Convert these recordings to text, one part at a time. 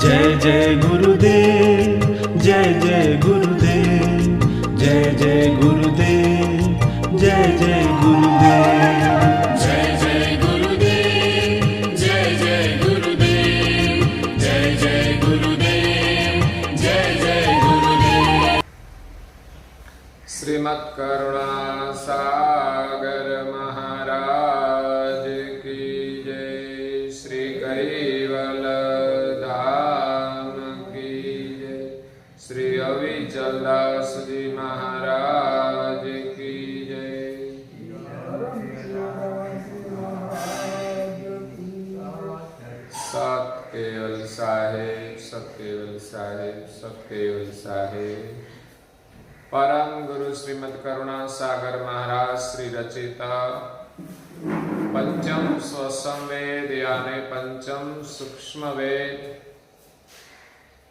जय जय गुरुदेव, जय जय गुरुदेव, जय जय गुरुदेव, जय जय गुरुदेव, जय जय गुरुदेव, जय जय गुरुदेव, जय जय गुरुदेव, जय जय गुरुदेव। श्रीमद् करुणा सागर महाराज की जय। श्री कैवल धाम की जय। श्री अविचल दास जी महाराज की जय। सत केवल साहेब, सत केवल साहेब, सत केवल साहेब। परम गुरु श्रीमद् करुणा सागर महाराज श्री रचिता पंचम स्वसंवेद यानी पंचम सूक्ष्म वेद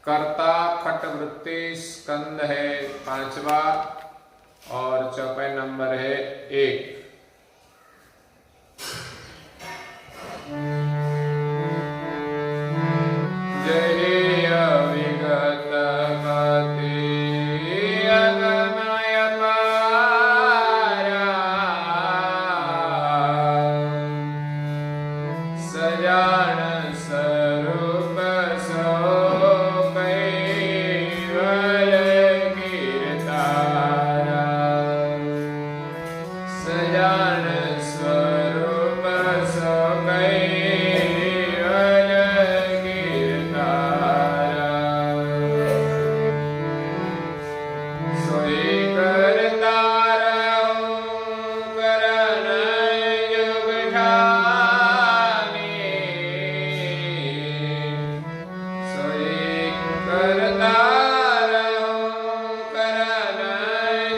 कर्ता खट वृत्ति स्कंद है 5वां और चौपाई नंबर है 1। जय अविगत मति अगमय पारा सजान स्वरूप सो कैवल कीर्तारा सजान स्वरूप सो कैवल कीर्तारा सोई करता रहो करन युग ठानी सोई करता रहो करन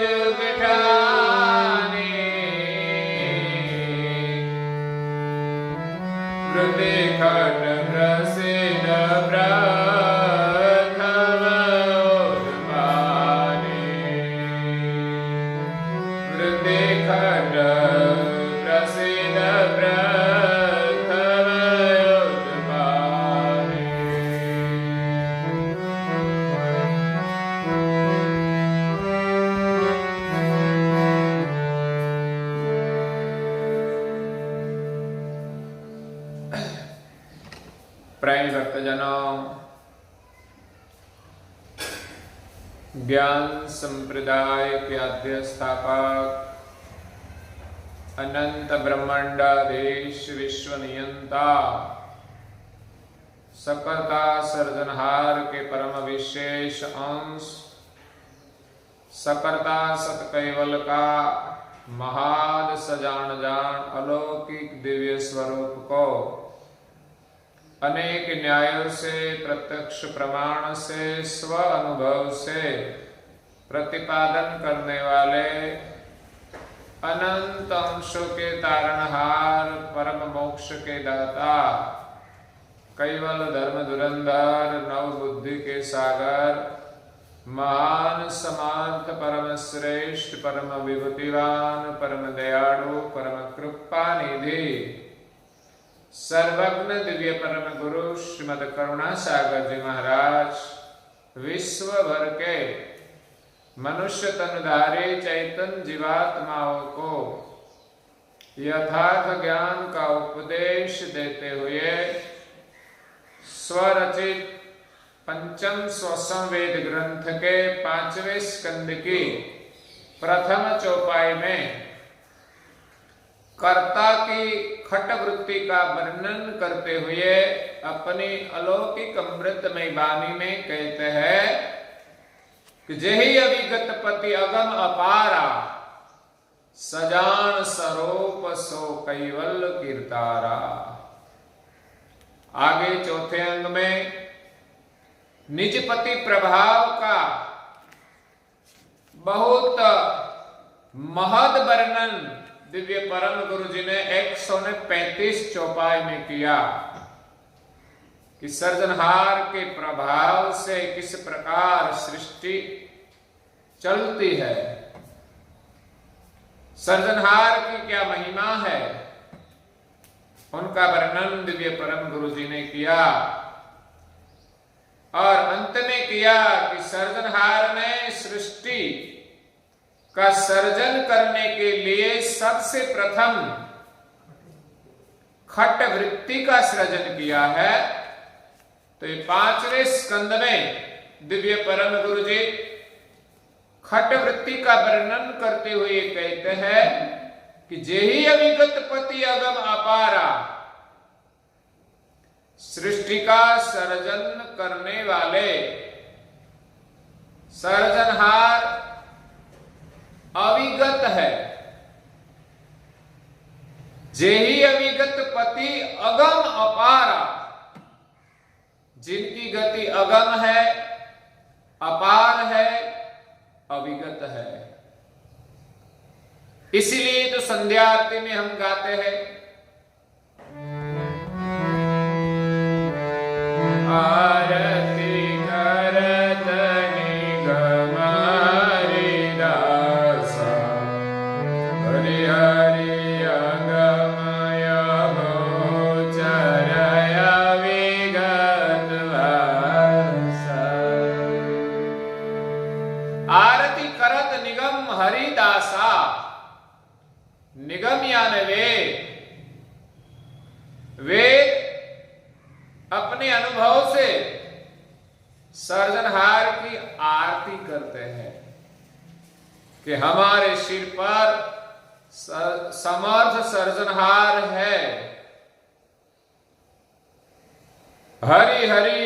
युग ठानी वृद्धि खट प्रसिद्ध प्रथम उद्मानी वृद्धि खट प्रसिद्ध प्रथम उद्मानी प्रेमी भक्तजनों, ज्ञान संप्रदाय के आद्य स्थापक अनंत ब्रह्मांडाधीश विश्व नियंता सकलता सर्जनहार के परम विशेष अंश सकलता सत कैवल का महान सजान जान अलौकिक दिव्य स्वरूप को अनेक न्यायों से प्रत्यक्ष प्रमाण से स्व अनुभव से प्रतिपादन करने वाले अनंत अंशों के तारणहार परम मोक्ष के दाता कैवल धर्म धुरंधर नव बुद्धि के सागर महान समर्थ परम श्रेष्ठ परम विभूतिवान परम दयालु परम कृपा निधि सर्वज्ञ दिव्य परम गुरु श्रीमद् करुणा सागर जी महाराज विश्व भर के मनुष्य तनधारी चैतन्य जीवात्माओं को यथार्थ ज्ञान का उपदेश देते हुए स्वरचित पंचम स्वसंवेद ग्रंथ के 5वें स्कंद की प्रथम चौपाई में कर्ता की खट वृत्ति का वर्णन करते हुए अपनी अलौकिक अमृतमय वाणी में कहते हैं कि जही अविगत पति अगम अपारा सजान स्वरूप सो कैवल कीर्तारा। आगे चौथे अंग में निजपति प्रभाव का बहुत महद वर्णन दिव्य परम गुरु जी ने 135 चौपाई में किया कि सर्जनहार के प्रभाव से किस प्रकार सृष्टि चलती है, सर्जनहार की क्या महिमा है, उनका वर्णन दिव्य परम गुरु जी ने किया। और अंत में किया कि सर्जनहार ने सृष्टि का सर्जन करने के लिए सबसे प्रथम खट वृत्ति का सृजन किया है। तो ये 5वें स्कंद में दिव्य परम गुरु जी खट वृत्ति का वर्णन करते हुए कहते हैं कि जेहि अविगत पति अगम अपारा, सृष्टि का सर्जन करने वाले सर्जनहार अविगत है। जेहि अविगत पति अगम अपारा, जिनकी गति अगम है, अपार है, अविगत है। इसीलिए तो संध्या आरती में हम गाते हैं, आरती करत निगम हरिदासा, हरि हरि अगमय गोचरय विगत वासा। आरती करत निगम हरिदासा, निगम यानी वेद अपने अनुभव से सर्जनहार की आरती करते हैं कि हमारे सिर पर समर्थ सर्जनहार है। हरि हरि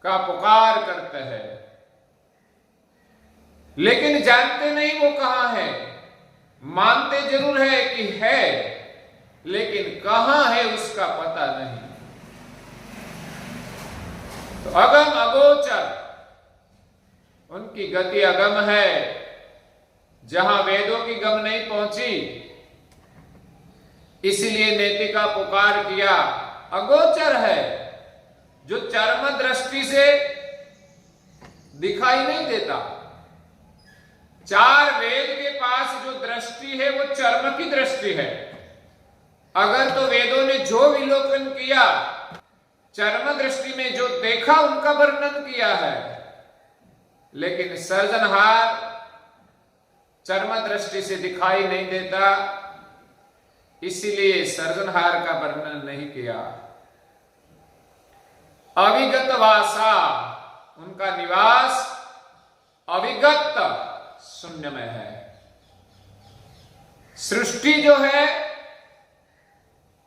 का पुकार करते हैं, लेकिन जानते नहीं वो कहां है। मानते जरूर है कि है, लेकिन कहां है उसका पता नहीं। तो अगम अगोचर, उनकी गति अगम है, जहां वेदों की गम नहीं पहुंची, इसलिए नेति का पुकार किया। अगोचर है, जो चर्म दृष्टि से दिखाई नहीं देता। 4 वेद के पास जो दृष्टि है वो चर्म की दृष्टि है। अगर तो वेदों ने जो विलोकन किया, चर्म दृष्टि में जो देखा उनका वर्णन किया है, लेकिन सर्जनहार चर्म दृष्टि से दिखाई नहीं देता, इसीलिए सर्जनहार का वर्णन नहीं किया। अविगत वासा, उनका निवास अविगत शून्य में है। सृष्टि जो है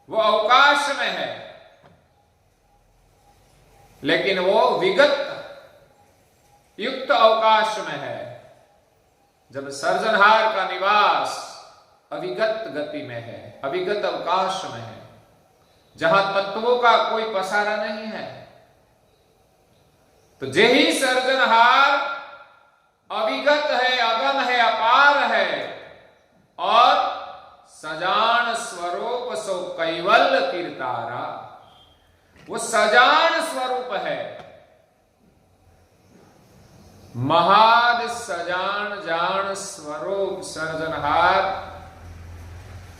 वो अवकाश में है, लेकिन वो विगत युक्त अवकाश में है। जब सर्जनहार का निवास अविगत गति में है, अविगत अवकाश में है, जहां तत्वों का कोई पसारा नहीं है, तो जेहि सर्जनहार अविगत है, अगम है, अपार है, और सजान स्वरूप सो कैवल्य कीर्तारा, वो सजान स्वरूप है। महाद सजान जान स्वरूप सर्जनहार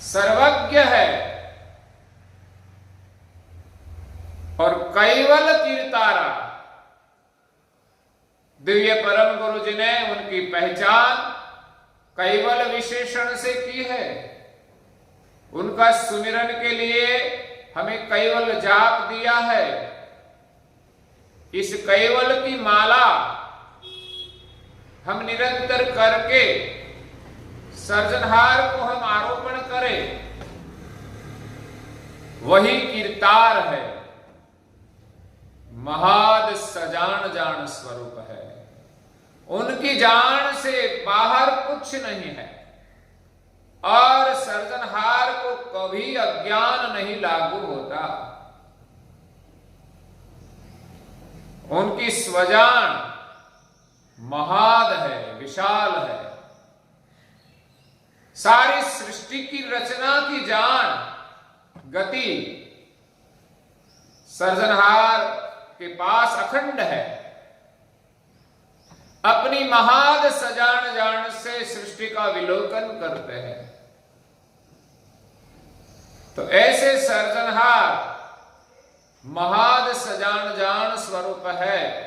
सर्वज्ञ है, और कैवल कीर्तारा, दिव्य परम गुरु जी ने उनकी पहचान कैवल विशेषण से की है। उनका सुमिरन के लिए हमें कैवल जाप दिया है। इस कैवल की माला हम निरंतर करके सर्जनहार को हम आरोपण करें, वही कीर्तार है। महाद सजान जान स्वरूप है, उनकी जान से बाहर कुछ नहीं है, और सर्जनहार को कभी अज्ञान नहीं लागू होता। उनकी स्वजान महाद है, विशाल है। सारी सृष्टि की रचना की जान गति सर्जनहार के पास अखंड है। अपनी महाद सजान जान से सृष्टि का विलोकन करते हैं। तो ऐसे सर्जनहार महाद सजान जान स्वरूप है।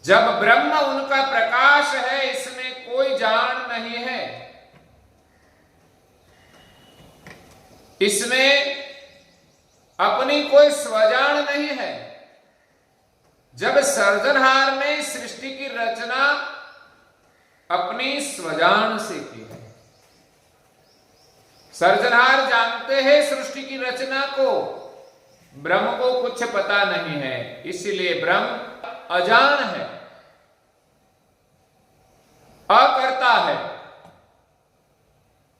जब ब्रह्म उनका प्रकाश है, इसमें कोई जान नहीं है, इसमें अपनी कोई स्वजान नहीं है। जब सर्जनहार ने सृष्टि की रचना अपनी स्वजान से की है, सर्जनहार जानते हैं सृष्टि की रचना को, ब्रह्म को कुछ पता नहीं है, इसलिए ब्रह्म अजान है, अकर्ता है,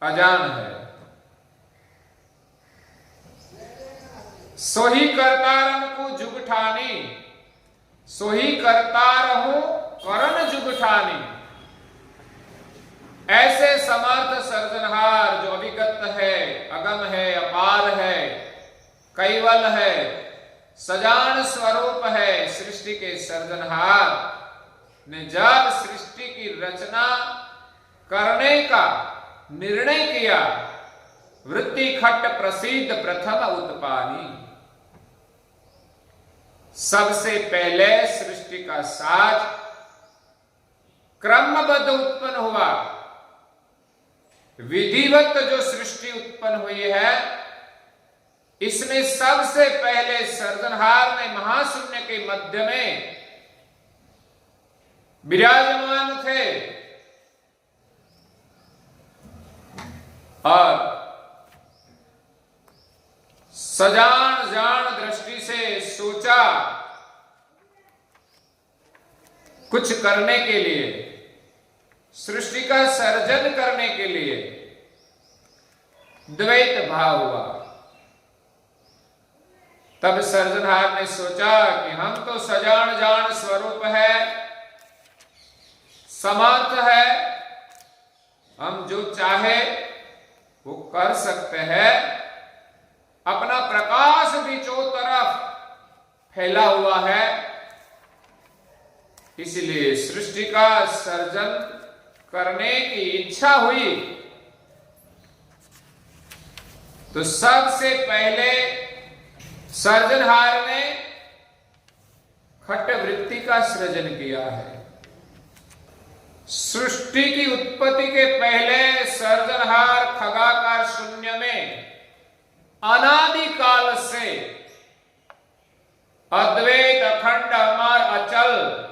अजान है। सोही करतारन को जुगठानी, सोही करता रहूं करन जुगठानी। ऐसे समर्थ सर्जनहार जो अभिगत है, अगम है, अपार है, कैवल है, सजान स्वरूप है, सृष्टि के सर्जनहार ने जब सृष्टि की रचना करने का निर्णय किया, वृत्ति खट्ट प्रसिद्ध प्रथम उत्पानी, सबसे पहले सृष्टि का साज क्रमबद्ध उत्पन्न हुआ। विधिवत जो सृष्टि उत्पन्न हुई है, इसमें सबसे पहले सर्जनहार ने महाशून्य के मध्य में विराजमान थे और सजान जान दृष्टि से सोचा कुछ करने के लिए, सृष्टि का सर्जन करने के लिए द्वैत भाव हुआ। तब सर्जनहार ने सोचा कि हम तो सजान जान स्वरूप है, समर्थ है, हम जो चाहे वो कर सकते हैं, अपना प्रकाश भी चौं तरफ फैला हुआ है, इसलिए सृष्टि का सर्जन करने की इच्छा हुई। तो सबसे पहले सर्जनहार ने खट्ट वृत्ति का सृजन किया है। सृष्टि की उत्पत्ति के पहले सर्जनहार खगाकार शून्य में अनादिकाल से अद्वैत अखंड अमर अचल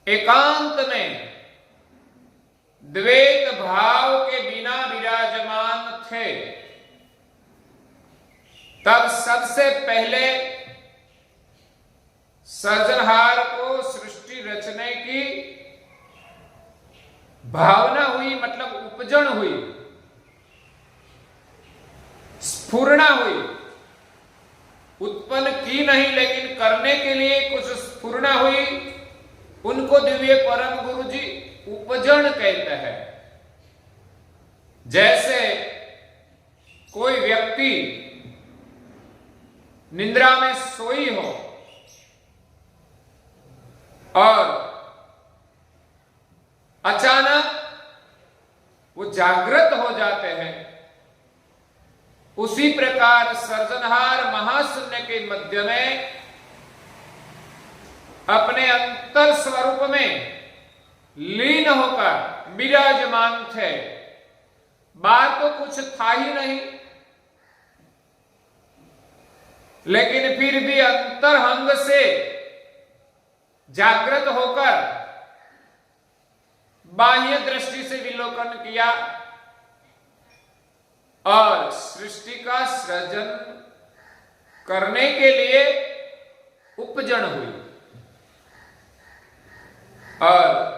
एकांत में द्वैत भाव के बिना विराजमान थे। तब सबसे पहले सर्जनहार को सृष्टि रचने की भावना हुई, मतलब उपजन हुई, स्फुरना हुई। उत्पन्न की नहीं, लेकिन करने के लिए कुछ स्फुरना हुई। उनको दिव्य परम गुरु जी उपजन कहते हैं। जैसे कोई व्यक्ति निद्रा में सोई हो और अचानक वो जागृत हो जाते हैं, उसी प्रकार सर्जनहार महाशून्य के मध्य में अपने अंतर स्वरूप में लीन होकर विराजमान थे। बात तो कुछ था ही नहीं, लेकिन फिर भी अंतरंग से जागृत होकर बाह्य दृष्टि से विलोकन किया और सृष्टि का सृजन करने के लिए उपजन हुई। और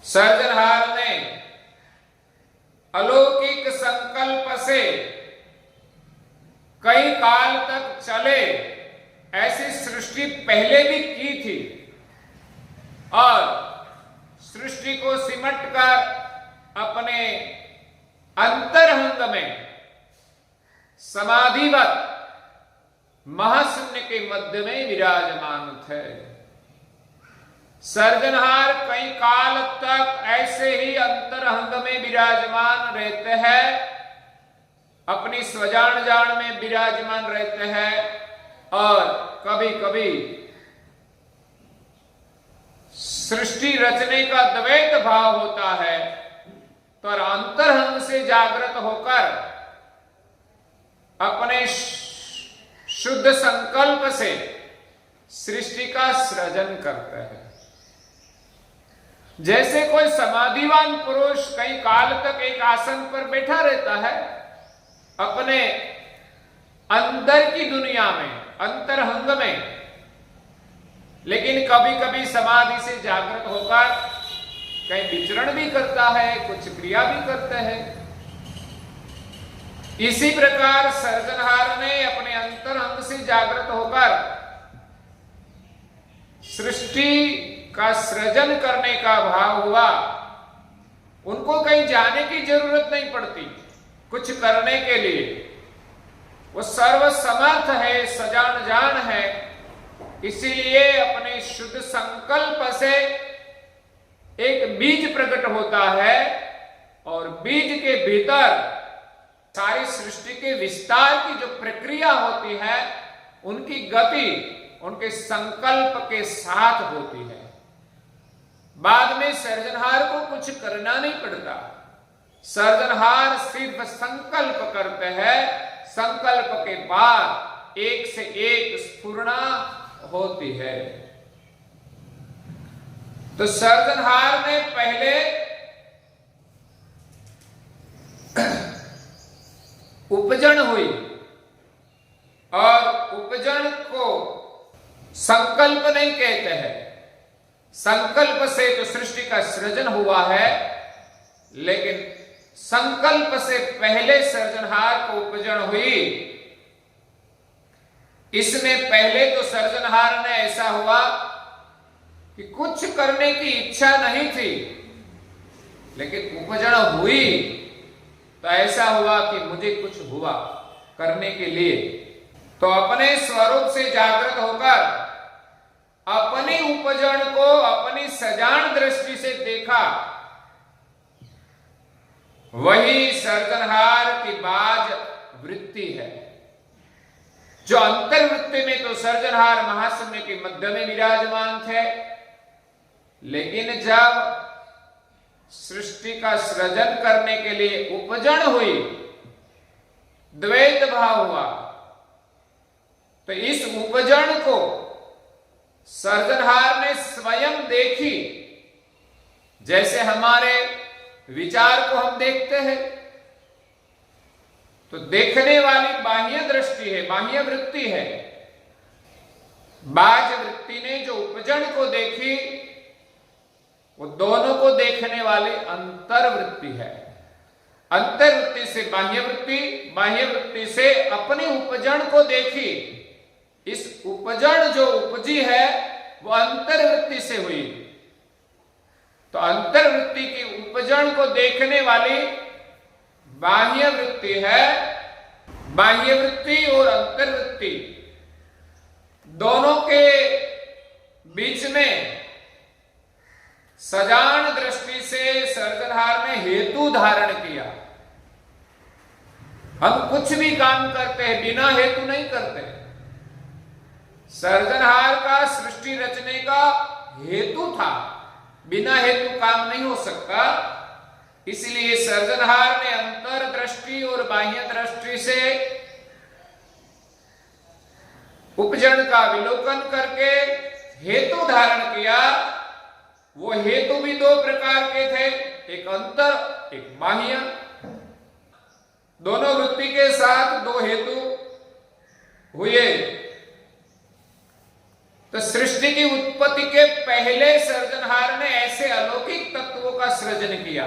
सर्जनहार ने अलौकिक संकल्प से कई काल तक चले ऐसी सृष्टि पहले भी की थी और सृष्टि को सिमट कर अपने अंतरंग में समाधिवत महाशून्य के मध्य में विराजमान थे। सर्जनहार कई काल तक ऐसे ही अंतरंग में विराजमान रहते हैं अपनी स्वजान जान में विराजमान रहते हैं और कभी कभी सृष्टि रचने का द्वैत भाव होता है, तो अंतरंग से जागृत होकर अपने शुद्ध संकल्प से सृष्टि का सृजन करते हैं। जैसे कोई समाधिवान पुरुष कई काल तक एक आसन पर बैठा रहता है अपने अंदर की दुनिया में, अंतरंग में, लेकिन कभी कभी समाधि से जागृत होकर कहीं विचरण भी करता है, कुछ क्रिया भी करते हैं। इसी प्रकार सृजनहार ने अपने अंतरंग से जागृत होकर सृष्टि का सृजन करने का भाव हुआ। उनको कहीं जाने की जरूरत नहीं पड़ती कुछ करने के लिए, वो सर्वसमर्थ है, सजान जान है। इसीलिए अपने शुद्ध संकल्प से एक बीज प्रकट होता है और बीज के भीतर सारी सृष्टि के विस्तार की जो प्रक्रिया होती है उनकी गति उनके संकल्प के साथ होती है। बाद में सृजनहार को कुछ करना नहीं पड़ता, सृजनहार सिर्फ संकल्प करते हैं, संकल्प के बाद एक से एक स्फुरना होती है। तो सृजनहार ने पहले उपजन हुई और उपजन को संकल्प नहीं कहते हैं। संकल्प से तो सृष्टि का सृजन हुआ है, लेकिन संकल्प से पहले सृजनहार को उपजन हुई। इसमें पहले तो सृजनहार ने ऐसा हुआ कि कुछ करने की इच्छा नहीं थी, लेकिन उपजन हुई तो ऐसा हुआ कि मुझे कुछ हुआ करने के लिए। तो अपने स्वरूप से जागृत होकर अपनी उपजन को अपनी सजान दृष्टि से देखा। वही सृजनहार की बाज वृत्ति है, जो अंतर्वृत्ति में तो सृजनहार महाशून्य के मध्य में विराजमान थे, लेकिन जब सृष्टि का सृजन करने के लिए उपजन हुई, द्वैत भाव हुआ, तो इस उपजन को सृजनहार ने स्वयं देखी। जैसे हमारे विचार को हम देखते हैं तो देखने वाली बाह्य दृष्टि है, बाह्य वृत्ति है। बाह्य वृत्ति ने जो उपजन को देखी वो दोनों को देखने वाली अंतर्वृत्ति है। अंतर्वृत्ति से बाह्य वृत्ति, बाह्य वृत्ति से अपनी उपजन को देखी। इस उपजन जो उपजी है वो अंतर्वृत्ति से हुई। तो अंतर्वृत्ति की उपजन को देखने वाली बाह्य वृत्ति है। बाह्य वृत्ति और अंतर्वृत्ति दोनों के बीच में सजान दृष्टि से सृजनहार ने हेतु धारण किया। हम कुछ भी काम करते हैं बिना हेतु नहीं करते। सृजनहार का सृष्टि रचने का हेतु था, बिना हेतु काम नहीं हो सकता। इसलिए सृजनहार ने अंतर दृष्टि और बाह्य दृष्टि से उपजन का विलोकन करके हेतु धारण किया। वो हेतु भी दो प्रकार के थे, एक अंतर, एक बाह्य। दोनों वृत्ति के साथ दो हेतु हुए। तो सृष्टि की उत्पत्ति के पहले सृजनहार ने ऐसे अलौकिक तत्वों का सृजन किया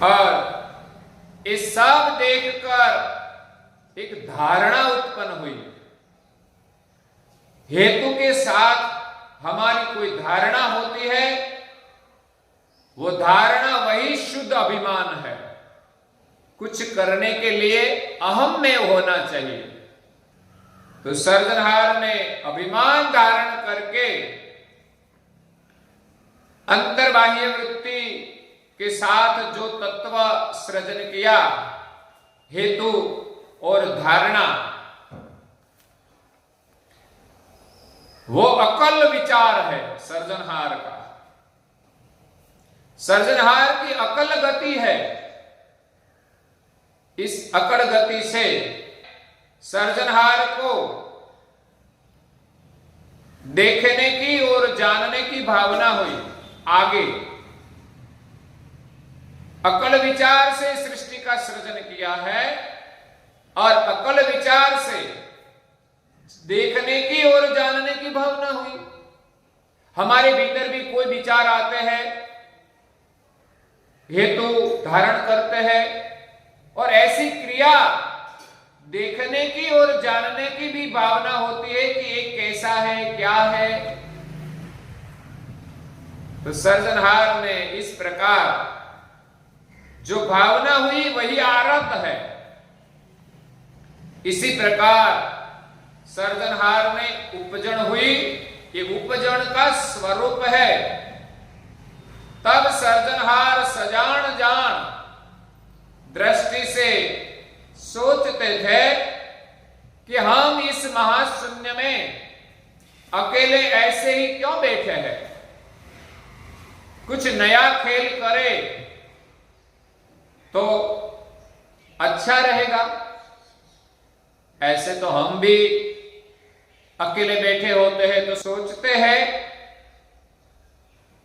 और इस सब देखकर एक धारणा उत्पन्न हुई। हेतु के साथ हमारी कोई धारणा होती है, वो धारणा वही शुद्ध अभिमान है। कुछ करने के लिए अहम में होना चाहिए। तो सृजनहार ने अभिमान धारण करके अंतर्बाह्य वृत्ति के साथ जो तत्व सृजन किया, हेतु और धारणा, वो अकल विचार है सर्जनहार का। सर्जनहार की अकल गति है। इस अकल गति से सर्जनहार को देखने की और जानने की भावना हुई। आगे अकल विचार से सृष्टि का सृजन किया है और अकल विचार से देखने की और जानने की भावना हुई। हमारे भीतर भी कोई विचार आते हैं, हेतु धारण करते हैं और ऐसी क्रिया देखने की और जानने की भी भावना होती है कि ये कैसा है, क्या है। तो सर्जनहार में इस प्रकार जो भावना हुई वही आरत है। इसी प्रकार सर्जनहार में उपजन हुई, ये उपजन का स्वरूप है। तब सर्जनहार सजान जान दृष्टि से सोचते थे कि हम इस महाशून्य में अकेले ऐसे ही क्यों बैठे हैं, कुछ नया खेल करे तो अच्छा रहेगा। ऐसे तो हम भी अकेले बैठे होते हैं तो सोचते हैं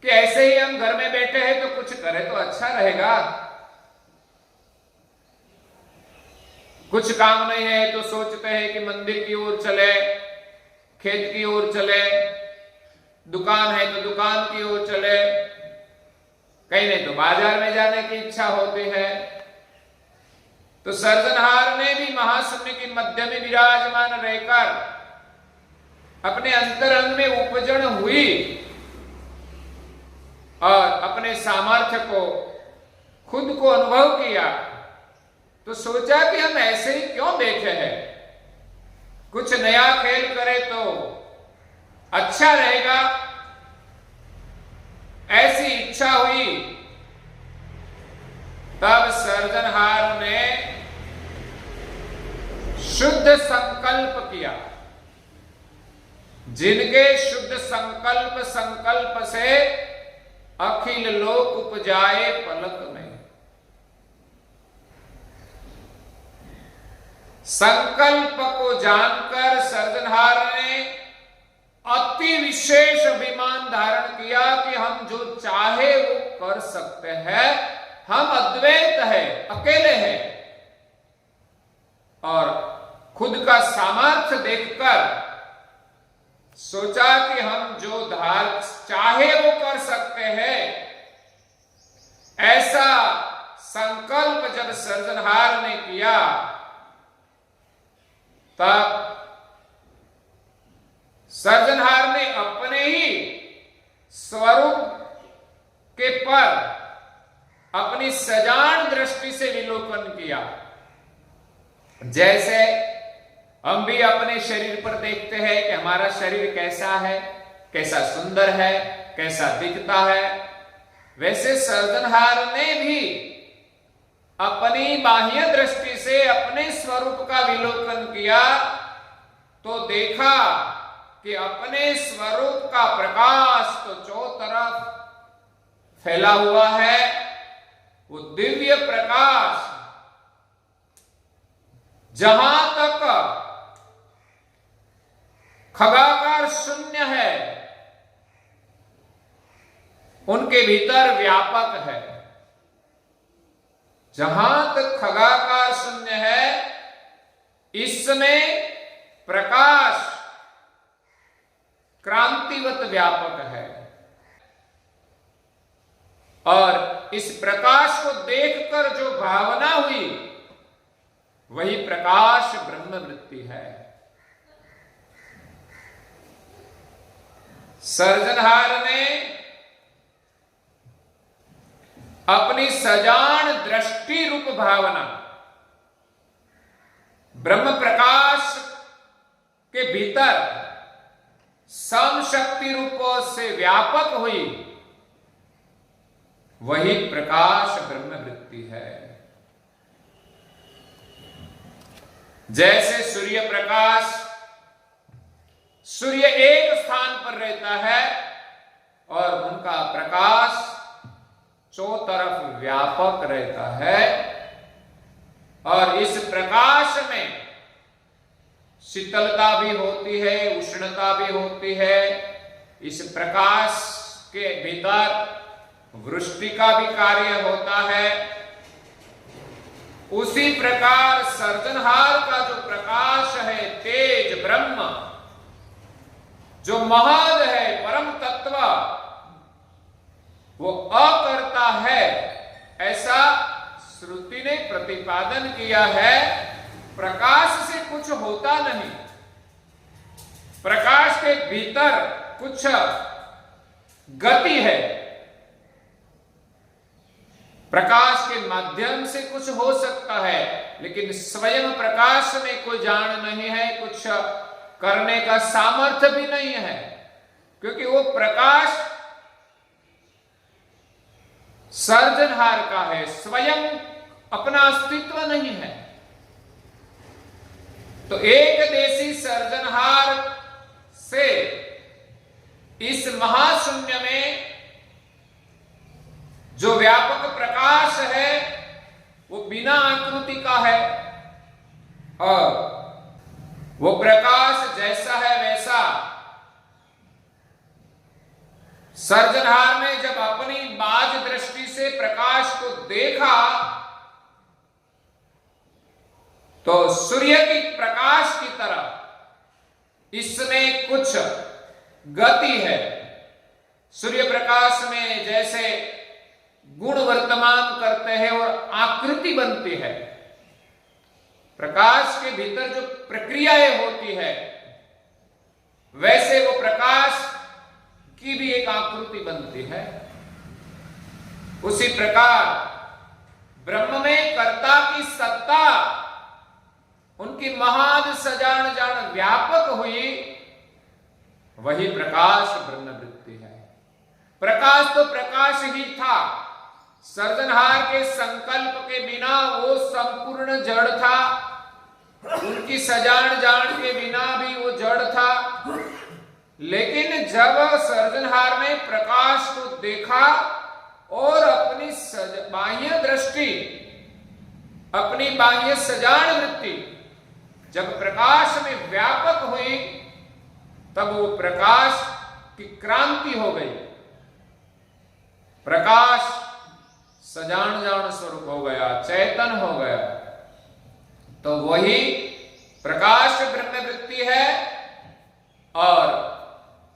कि ऐसे ही हम घर में बैठे हैं तो कुछ करें तो अच्छा रहेगा। कुछ काम नहीं है तो सोचते हैं कि मंदिर की ओर चले, खेत की ओर चले, दुकान है तो दुकान की ओर चले, कहीं नहीं तो बाजार में जाने की इच्छा होती है। तो सर्जनहार ने भी महाशून्य के मध्य में विराजमान रहकर अपने अंतरंग में उपजन हुई और अपने सामर्थ्य को खुद को अनुभव किया। तो सोचा कि हम ऐसे ही क्यों बैठे हैं, कुछ नया खेल करें तो अच्छा रहेगा। ऐसी इच्छा हुई। तब सर्जनहार ने शुद्ध संकल्प किया। जिनके शुद्ध संकल्प से अखिल लोक उपजाए पलक में। संकल्प को जानकर सर्जनहार ने अति विशेष अभिमान धारण किया कि हम जो चाहे वो कर सकते हैं, हम अद्वैत है, अकेले हैं। और खुद का सामर्थ्य देखकर सोचा कि हम जो चाहे वो कर सकते हैं। ऐसा संकल्प जब सर्जनहार ने किया तब सर्जनहार ने अपने ही स्वरूप के पर अपनी सजान दृष्टि से विलोकन किया। जैसे हम भी अपने शरीर पर देखते हैं कि हमारा शरीर कैसा है, कैसा सुंदर है, कैसा दिखता है, वैसे सर्जनहार ने भी अपनी बाह्य दृष्टि से अपने स्वरूप का विलोकन किया तो देखा कि अपने स्वरूप का प्रकाश तो चौं तरफ फैला हुआ है। वो दिव्य प्रकाश जहां तक खगाकार शून्य है उनके भीतर व्यापक है। जहां तक खगाकार शून्य है इसमें प्रकाश क्रांतिवत व्यापक है। और इस प्रकाश को देखकर जो भावना हुई वही प्रकाश ब्रह्म वृत्ति है। सर्जनहार ने अपनी सजान दृष्टि रूप भावना ब्रह्म प्रकाश के भीतर समशक्ति रूपों से व्यापक हुई वही प्रकाश ब्रह्म वृत्ति है। जैसे सूर्य प्रकाश, सूर्य एक स्थान पर रहता है और उनका प्रकाश चौतरफ व्यापक रहता है, और इस प्रकाश में शीतलता भी होती है, उष्णता भी होती है। इस प्रकाश के भीतर वृष्टि का भी कार्य होता है। उसी प्रकार सर्जनहार का जो प्रकाश है, तेज ब्रह्म, जो महद है, परम तत्व, वो अकर्ता है, ऐसा श्रुति ने प्रतिपादन किया है। प्रकाश से कुछ होता नहीं, प्रकाश के भीतर कुछ गति है, प्रकाश के माध्यम से कुछ हो सकता है, लेकिन स्वयं प्रकाश में कोई जान नहीं है, कुछ करने का सामर्थ्य भी नहीं है, क्योंकि वो प्रकाश सर्जनहार का है, स्वयं अपना अस्तित्व नहीं है। तो एक देशी सर्जनहार से इस महाशून्य में जो व्यापक प्रकाश है वो बिना आकृति का है, और वो प्रकाश जैसा है वैसा सर्जनहार ने जब अपनी बाज दृष्टि से प्रकाश को देखा तो सूर्य की प्रकाश की तरह इसमें कुछ गति है। सूर्य प्रकाश में जैसे गुण वर्तमान करते हैं और आकृति बनती है, प्रकाश के भीतर जो प्रक्रियाएं होती है, वैसे वो प्रकाश की भी एक आकृति बनती है। उसी प्रकार ब्रह्म में कर्ता की सत्ता, उनकी महान सजान जान व्यापक हुई, वही प्रकाश ब्रह्म वृत्ति है। प्रकाश तो प्रकाश ही था, सर्जनहार के संकल्प के बिना वो संपूर्ण जड़ था, उनकी सजान जान के बिना भी वो जड़ था। लेकिन जब सर्जनहार ने प्रकाश को देखा और अपनी बाह्य दृष्टि, अपनी बाह्य सजान वृत्ति जब प्रकाश में व्यापक हुई, तब वो प्रकाश की क्रांति हो गई, प्रकाश सजान जान स्वरूप हो गया, चैतन हो गया। तो वही प्रकाश ब्रह्म वृत्ति है। और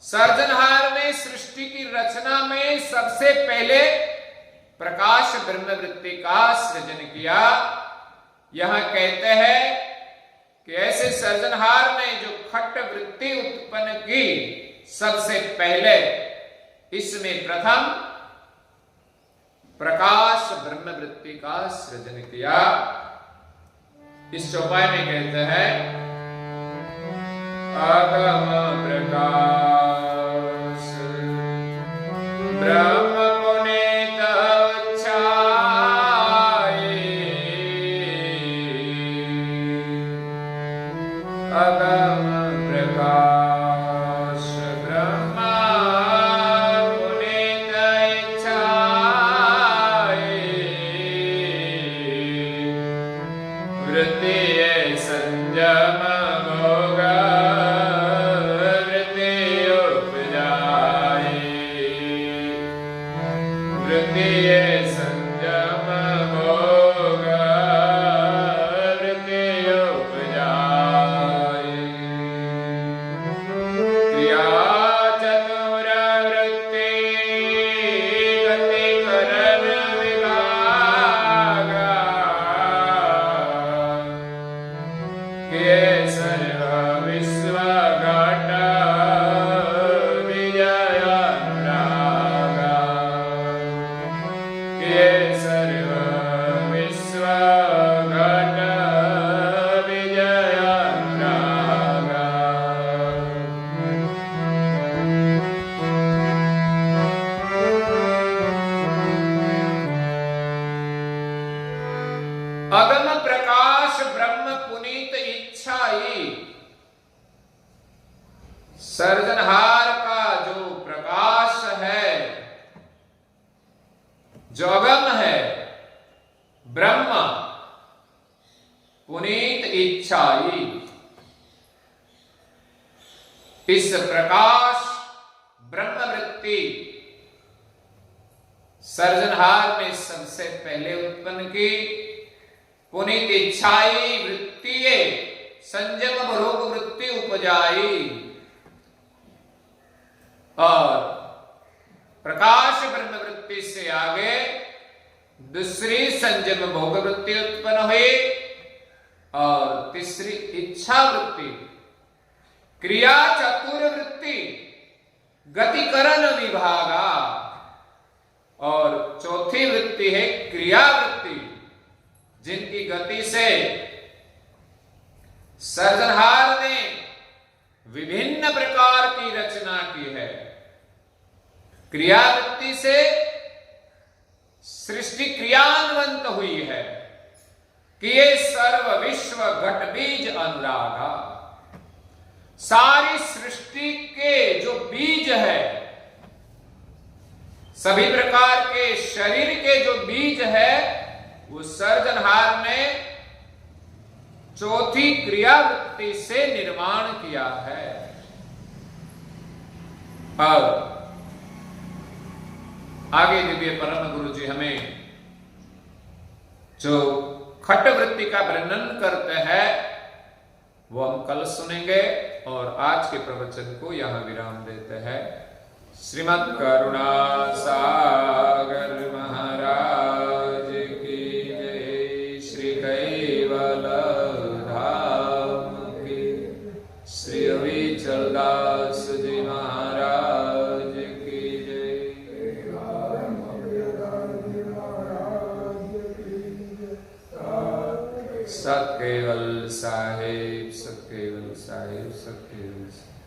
सर्जनहार ने सृष्टि की रचना में सबसे पहले प्रकाश ब्रह्म वृत्ति का सृजन किया। यहां कहते हैं कि ऐसे सर्जनहार ने जो खट्ट वृत्ति उत्पन्न की, सबसे पहले इसमें प्रथम प्रकाश ब्रह्म वृत्ति का सृजन किया। इस चौपाई में कहते हैं आगम प्रकाश ब्रह्म पुनीत छाये, आगम प्रकाश ब्रह्म पुनीत छाये, वृत्ति संयम yes अगम प्रकाश ब्रह्म पुनीत इच्छाई। सर्जनहार का जो प्रकाश है, जो अगम है, ब्रह्म पुनीत इच्छाई, इस प्रकाश ब्रह्म वृत्ति सर्जनहार ने सबसे पहले उत्पन्न की। पुनीत इच्छाई वृत्ति संयम भोग वृत्ति उपजाई, और प्रकाश ब्रह्म वृत्ति से आगे दूसरी संयम भोग वृत्ति उत्पन्न हुई, और तीसरी इच्छा वृत्ति, क्रिया चतुर वृत्ति, गतिकरण विभागा, और चौथी वृत्ति है क्रिया वृत्ति, जिनकी गति से सर्जनहार ने विभिन्न प्रकार की रचना की है। क्रिया वृत्ति से सृष्टि क्रियान्वंत हुई है कि ये सर्व विश्व घट बीज अनुरागा, सारी सृष्टि के जो बीज है, सभी प्रकार के शरीर के जो बीज है, वो सर्जनहार ने चौथी क्रिया वृत्ति से निर्माण किया है। अब आगे दिव्य परम गुरु जी हमें जो खट वृत्ति का वर्णन करते हैं वो हम कल सुनेंगे, और आज के प्रवचन को यहां विराम देते हैं। श्रीमद् करुणा सागर महाराज की जय। श्री कैवल धाम की, श्री अविचल दास जी महाराज की जय। सत केवल साहेब, सत केवल साहेब, सत केवल साहेब।